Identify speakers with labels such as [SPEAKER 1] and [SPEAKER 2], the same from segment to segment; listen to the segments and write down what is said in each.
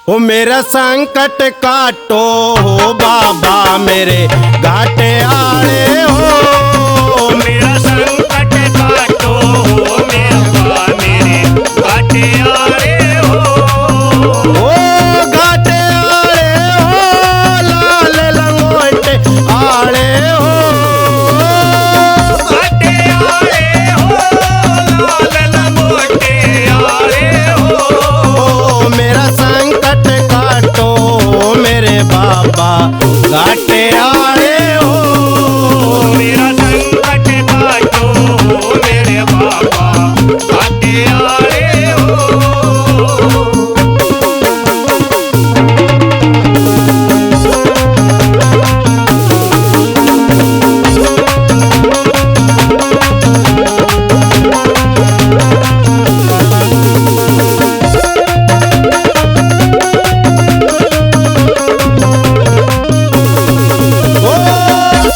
[SPEAKER 1] ओ मेरा संकट काटो हो बाबा मेरे घाटे आड़े हो।
[SPEAKER 2] मेरा संकट काटो हो बाबा मेरे घाटे आड़े हो।
[SPEAKER 1] ओ घाटे आड़े हो लाल लंगोटे आड़े हो।
[SPEAKER 2] घाटे आड़े हो लाल लंगोटे आड़े हो।
[SPEAKER 1] ओ मेरा संकट काटो मेरे बाबा घाटे आड़े हो।
[SPEAKER 2] मेरा संकट काटो मेरे बाबा घाटे आड़े हो।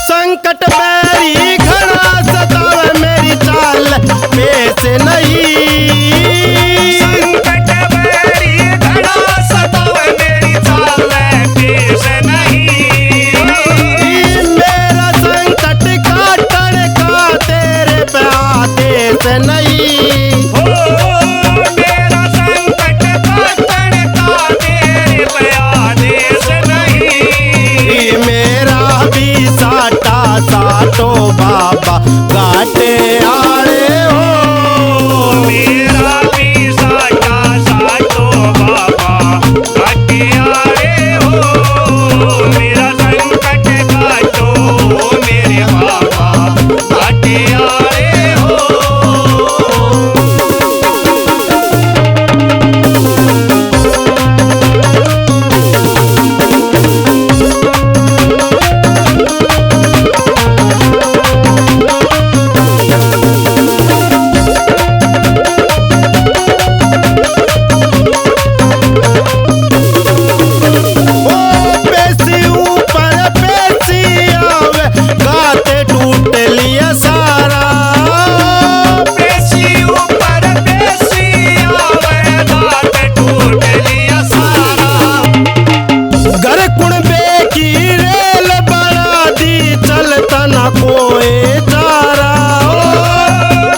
[SPEAKER 1] संकट बैरी घड़ा सतावे मेरी चाल पैसे नहीं।
[SPEAKER 2] संकट बैरी घड़ा सतावे मेरी चाल पैसे नहीं।
[SPEAKER 1] मेरा संकट काटण का तेरे पे आदेश नहीं।
[SPEAKER 2] हो मेरा संकट काटण का तेरे पे आदेश नहीं।
[SPEAKER 1] मेरा भी साटा साटो बाबा घाटे आड़े हो।
[SPEAKER 2] मेरा भी साटा साटो बाबा घाटे आड़े हो। मेरा संकट काटो मेरे बाबा घाटे आड़े हो।
[SPEAKER 1] ओ पेशी ऊपर पेशी आवे गाते टूट लिया सारा।
[SPEAKER 2] पेशी ऊपर पेशी आवे घाट टूट लिया सारा।
[SPEAKER 1] घर कुणबे की रेल बना दी चलता ना कोई चारा।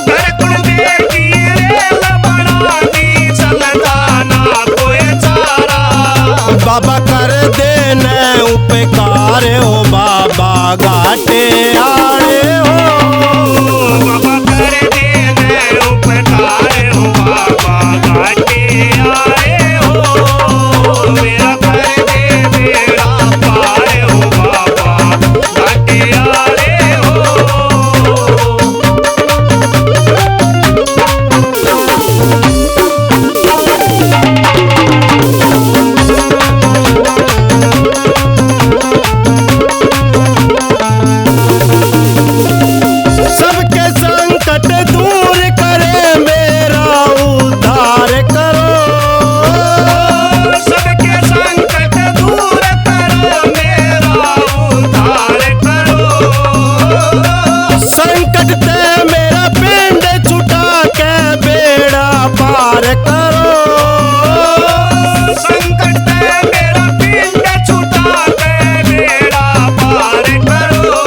[SPEAKER 2] घर कुणबे की रेल बना दी चलता ना कोई चारा।
[SPEAKER 1] बाबा कर देने उपकार हो बाबा घाटे आड़े हो।
[SPEAKER 2] बाबा कर देने उपकार हो बाबा घाटे आए हो। मेरा कर दे बेड़ा पार हो बाबा घाटे आए हो।
[SPEAKER 1] सबके संकट दूर करे मेरा उद्धार करो।
[SPEAKER 2] सबके संकट दूर करो मेरा उद्धार करो।
[SPEAKER 1] संकट ते मेरा पिंड छुटा के बेड़ा पार करो।
[SPEAKER 2] संकट ते मेरा पिंड छुटा के बेड़ा पार करो।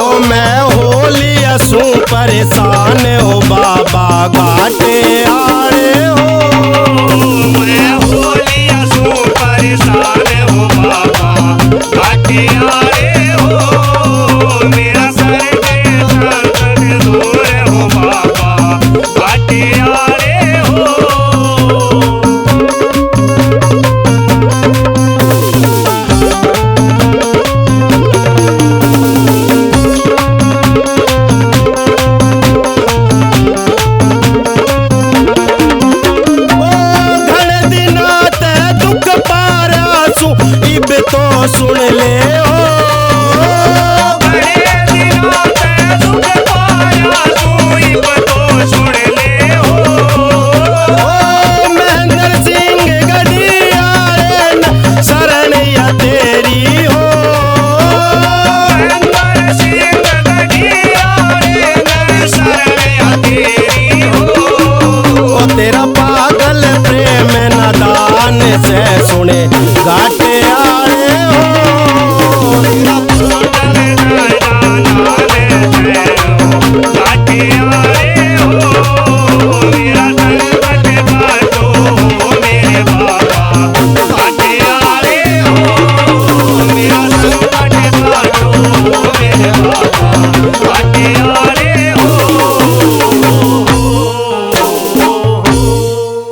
[SPEAKER 1] ओ मैं हो लिया सू परेशान हो बाबा घाटे आड़े हो।
[SPEAKER 2] मैं हो लिया सू परेशान हो बाबा घाटे आए हो। मेरा सर के संकट दूर हो बाबा घाटे आए हो।
[SPEAKER 1] ओ घण दिना ते दुख पारासू इब तो सुन ले हो।
[SPEAKER 2] बड़े दिनों ते दुख पाया तू इब तो सुन ले हो।
[SPEAKER 1] ओ महेंद्र सिंह गढ़ियारे न शरण या तेरी हो।
[SPEAKER 2] महेंद्र सिंह गढ़ियारे न शरण या तेरी हो।
[SPEAKER 1] ओ तेरा पागल प्रेम नदान से सुन घाटे आड़े हो
[SPEAKER 2] मेरा